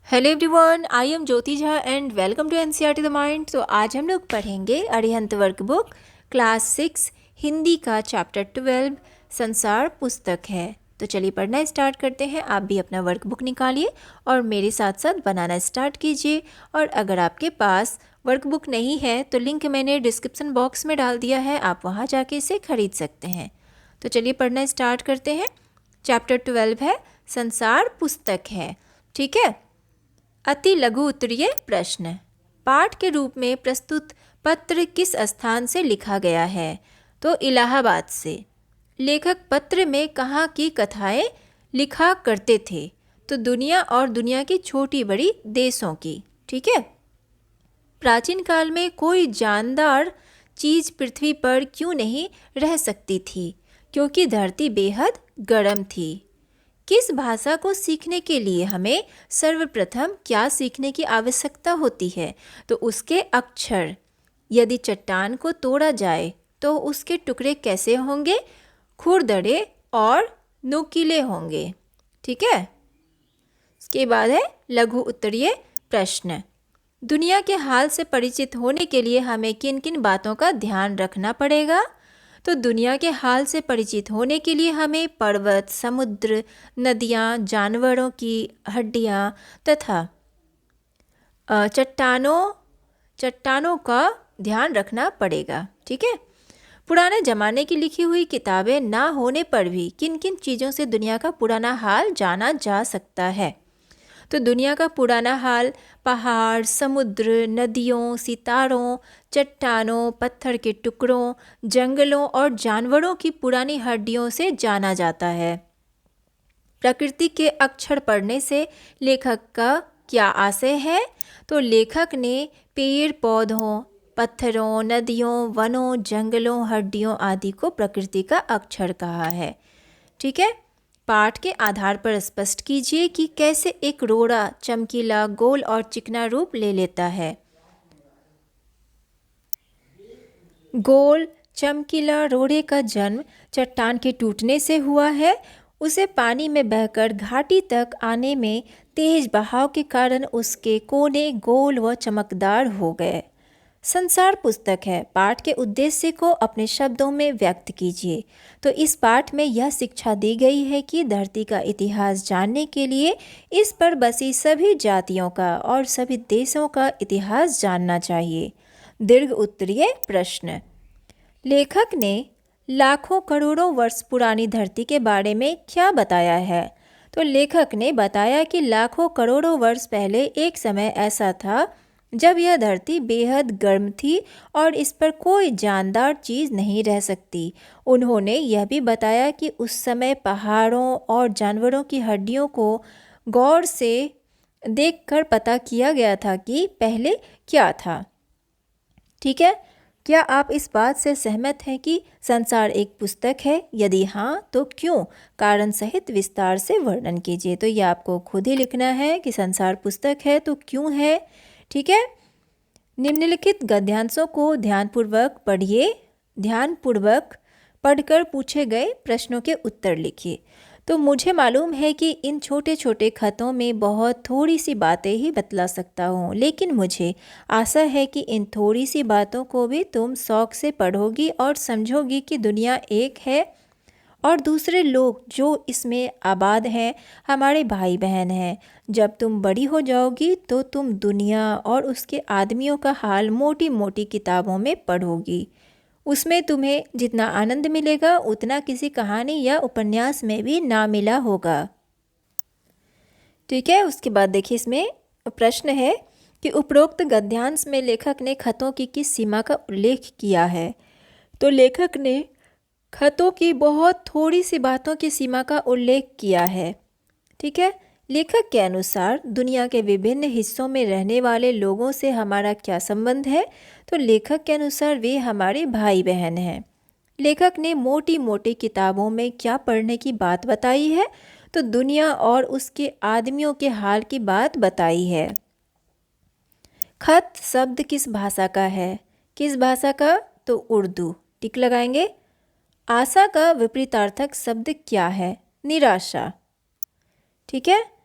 Hello everyone, I am Jyoti Jha and welcome to NCERT the mind. तो आज हम लोग पढ़ेंगे अरिहंत वर्कबुक क्लास 6 हिंदी का चैप्टर 12 संसार पुस्तक है। तो चलिए पढ़ना स्टार्ट करते हैं। आप भी अपना वर्कबुक निकालिए और मेरे साथ साथ बनाना स्टार्ट कीजिए। और अगर आपके पास वर्कबुक नहीं है तो लिंक मैंने डिस्क्रिप्शन बॉक्स में डाल दिया है, आप वहाँ जाके इसे खरीद सकते हैं। तो चलिए पढ़ना स्टार्ट करते हैं। चैप्टर 12 है संसार पुस्तक है। ठीक है। अति लघु उत्तरीय प्रश्न। पाठ के रूप में प्रस्तुत पत्र किस स्थान से लिखा गया है? तो इलाहाबाद से। लेखक पत्र में कहाँ की कथाएं लिखा करते थे? तो दुनिया और दुनिया की छोटी बड़ी देशों की। ठीक है। प्राचीन काल में कोई जानदार चीज पृथ्वी पर क्यों नहीं रह सकती थी? क्योंकि धरती बेहद गर्म थी। किस भाषा को सीखने के लिए हमें सर्वप्रथम क्या सीखने की आवश्यकता होती है? तो उसके अक्षर। यदि चट्टान को तोड़ा जाए तो उसके टुकड़े कैसे होंगे? खुरदरे और नुकीले होंगे। ठीक है। इसके बाद है लघु उत्तरीय प्रश्न। दुनिया के हाल से परिचित होने के लिए हमें किन किन बातों का ध्यान रखना पड़ेगा? तो दुनिया के हाल से परिचित होने के लिए हमें पर्वत, समुद्र, नदियाँ, जानवरों की हड्डियाँ तथा चट्टानों का ध्यान रखना पड़ेगा। ठीक है। पुराने ज़माने की लिखी हुई किताबें ना होने पर भी किन किन चीज़ों से दुनिया का पुराना हाल जाना जा सकता है? तो दुनिया का पुराना हाल पहाड़, समुद्र, नदियों, सितारों, चट्टानों, पत्थर के टुकड़ों, जंगलों और जानवरों की पुरानी हड्डियों से जाना जाता है। प्रकृति के अक्षर पढ़ने से लेखक का क्या आशय है? तो लेखक ने पेड़ पौधों, पत्थरों, नदियों, वनों, जंगलों, हड्डियों आदि को प्रकृति का अक्षर कहा है। ठीक है। पाठ के आधार पर स्पष्ट कीजिए कि कैसे एक रोड़ा चमकीला, गोल और चिकना रूप ले लेता है। गोल चमकीला रोड़े का जन्म चट्टान के टूटने से हुआ है। उसे पानी में बहकर घाटी तक आने में तेज बहाव के कारण उसके कोने गोल व चमकदार हो गए। संसार पुस्तक है। पाठ के उद्देश्य को अपने शब्दों में व्यक्त कीजिए। तो इस पाठ में यह शिक्षा दी गई है कि धरती का इतिहास जानने के लिए इस पर बसी सभी जातियों का और सभी देशों का इतिहास जानना चाहिए। दीर्घ उत्तरीय प्रश्न। लेखक ने लाखों करोड़ों वर्ष पुरानी धरती के बारे में क्या बताया है? तो लेखक ने बताया कि लाखों करोड़ों वर्ष पहले एक समय ऐसा था जब यह धरती बेहद गर्म थी और इस पर कोई जानदार चीज़ नहीं रह सकती। उन्होंने यह भी बताया कि उस समय पहाड़ों और जानवरों की हड्डियों को गौर से देखकर पता किया गया था कि पहले क्या था। ठीक है। क्या आप इस बात से सहमत हैं कि संसार एक पुस्तक है? यदि हाँ तो क्यों? कारण सहित विस्तार से वर्णन कीजिए। तो ये आपको खुद ही लिखना है कि संसार पुस्तक है तो क्यों है। ठीक है। निम्नलिखित गद्यांशों को ध्यानपूर्वक पढ़िए। ध्यानपूर्वक पढ़कर पूछे गए प्रश्नों के उत्तर लिखिए। तो मुझे मालूम है कि इन छोटे छोटे खतों में बहुत थोड़ी सी बातें ही बतला सकता हूँ, लेकिन मुझे आशा है कि इन थोड़ी सी बातों को भी तुम शौक से पढ़ोगी और समझोगी कि दुनिया एक है और दूसरे लोग जो इसमें आबाद हैं हमारे भाई बहन हैं। जब तुम बड़ी हो जाओगी तो तुम दुनिया और उसके आदमियों का हाल मोटी मोटी किताबों में पढ़ोगी। उसमें तुम्हें जितना आनंद मिलेगा उतना किसी कहानी या उपन्यास में भी ना मिला होगा। ठीक है। उसके बाद देखिए इसमें प्रश्न है कि उपरोक्त गद्यांश में लेखक ने खतों की किस सीमा का उल्लेख किया है? तो लेखक ने खतों की बहुत थोड़ी सी बातों की सीमा का उल्लेख किया है। ठीक है। लेखक के अनुसार दुनिया के विभिन्न हिस्सों में रहने वाले लोगों से हमारा क्या संबंध है? तो लेखक के अनुसार वे हमारे भाई बहन हैं। लेखक ने मोटी मोटी किताबों में क्या पढ़ने की बात बताई है? तो दुनिया और उसके आदमियों के हाल की बात बताई है। खत शब्द किस भाषा का है? किस भाषा का? तो उर्दू। टिक लगाएंगे। आशा का विपरीतार्थक शब्द क्या है? निराशा। ठीक है।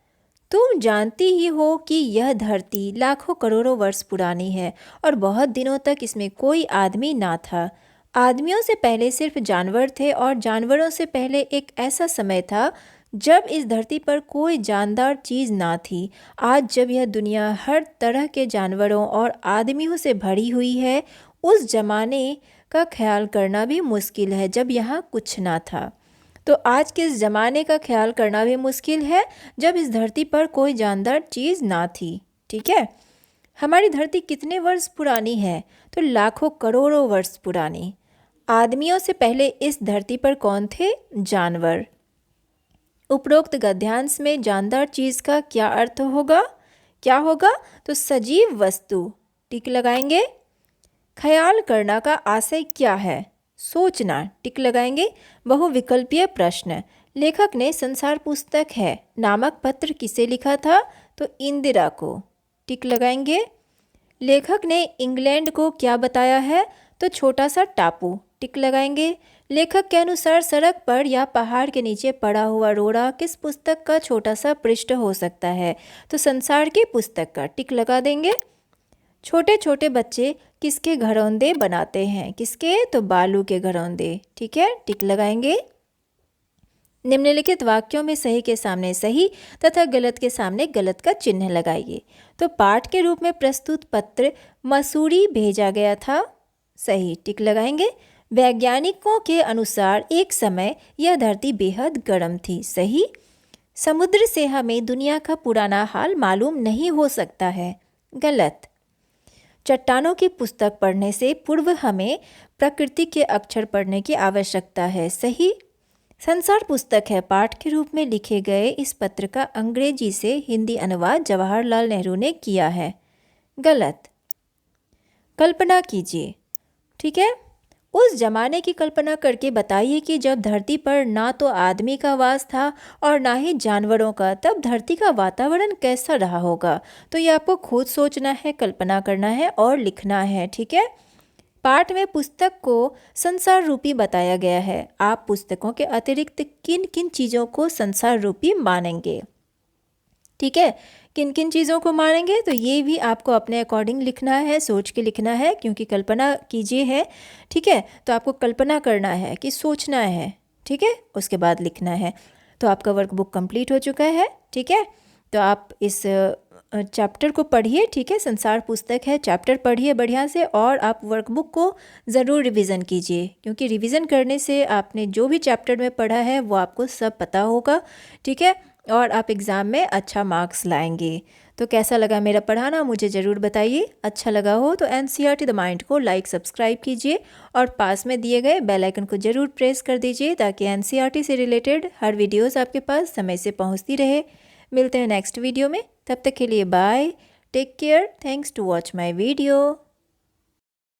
तुम जानती ही हो कि यह धरती लाखों करोड़ों वर्ष पुरानी है और बहुत दिनों तक इसमें कोई आदमी ना था। आदमियों से पहले सिर्फ जानवर थे और जानवरों से पहले एक ऐसा समय था जब इस धरती पर कोई जानदार चीज़ ना थी। आज जब यह दुनिया हर तरह के जानवरों और आदमियों से भरी हुई है, उस जमाने का ख्याल करना भी मुश्किल है जब यहाँ कुछ ना था। तो आज के इस ज़माने का ख्याल करना भी मुश्किल है जब इस धरती पर कोई जानदार चीज़ ना थी। ठीक है, हमारी धरती कितने वर्ष पुरानी है? तो लाखों करोड़ों वर्ष पुरानी। आदमियों से पहले इस धरती पर कौन थे? जानवर। उपरोक्त गद्यांश में जानदार चीज़ का क्या अर्थ होगा? क्या होगा? तो सजीव वस्तु। टिक लगाएंगे। ख्याल करना का आशय क्या है? सोचना। टिक लगाएंगे। बहुविकल्पीय प्रश्न। लेखक ने संसार पुस्तक है नामक पत्र किसे लिखा था? तो इंदिरा को। टिक लगाएंगे। लेखक ने इंग्लैंड को क्या बताया है? तो छोटा सा टापू। टिक लगाएंगे। लेखक के अनुसार सड़क पर या पहाड़ के नीचे पड़ा हुआ रोड़ा किस पुस्तक का छोटा सा पृष्ठ हो सकता है? तो संसार की पुस्तक का। टिक लगा देंगे। छोटे छोटे बच्चे किसके घरौंदे बनाते हैं? किसके? तो बालू के घरौंदे। ठीक है, टिक लगाएंगे। निम्नलिखित वाक्यों में सही के सामने सही तथा गलत के सामने गलत का चिन्ह लगाइए। तो पाठ के रूप में प्रस्तुत पत्र मसूरी भेजा गया था। सही। टिक लगाएंगे। वैज्ञानिकों के अनुसार एक समय यह धरती बेहद गर्म थी। सही। समुद्र से हमें दुनिया का पुराना हाल मालूम नहीं हो सकता है। गलत। चट्टानों की पुस्तक पढ़ने से पूर्व हमें प्रकृति के अक्षर पढ़ने की आवश्यकता है। सही। संसार पुस्तक है पाठ के रूप में लिखे गए इस पत्र का अंग्रेजी से हिंदी अनुवाद जवाहरलाल नेहरू ने किया है। गलत। कल्पना कीजिए। ठीक है, उस जमाने की कल्पना करके बताइए कि जब धरती पर ना तो आदमी का वास था और ना ही जानवरों का, तब धरती का वातावरण कैसा रहा होगा। तो ये आपको खुद सोचना है, कल्पना करना है और लिखना है। ठीक है, पाठ में पुस्तक को संसार रूपी बताया गया है। आप पुस्तकों के अतिरिक्त किन किन चीज़ों को संसार रूपी मानेंगे? ठीक है, किन किन चीज़ों को मानेंगे? तो ये भी आपको अपने अकॉर्डिंग लिखना है, सोच के लिखना है, क्योंकि कल्पना कीजिए है। ठीक है, तो आपको कल्पना करना है कि सोचना है। ठीक है, उसके बाद लिखना है। तो आपका वर्कबुक कंप्लीट हो चुका है। ठीक है, तो आप इस चैप्टर को पढ़िए। ठीक है, संसार पुस्तक है, चैप्टर पढ़िए बढ़िया से और आप वर्कबुक को ज़रूर रिवीजन कीजिए, क्योंकि रिवीजन करने से आपने जो भी चैप्टर में पढ़ा है वो आपको सब पता होगा। ठीक है, और आप एग्ज़ाम में अच्छा मार्क्स लाएंगे। तो कैसा लगा मेरा पढ़ाना मुझे ज़रूर बताइए। अच्छा लगा हो तो NCERT द माइंड को लाइक सब्सक्राइब कीजिए और पास में दिए गए बेल आइकन को ज़रूर प्रेस कर दीजिए ताकि NCERT से रिलेटेड हर वीडियोस आपके पास समय से पहुंचती रहे। मिलते हैं नेक्स्ट वीडियो में, तब तक के लिए bye, take care, thanks to watch my video.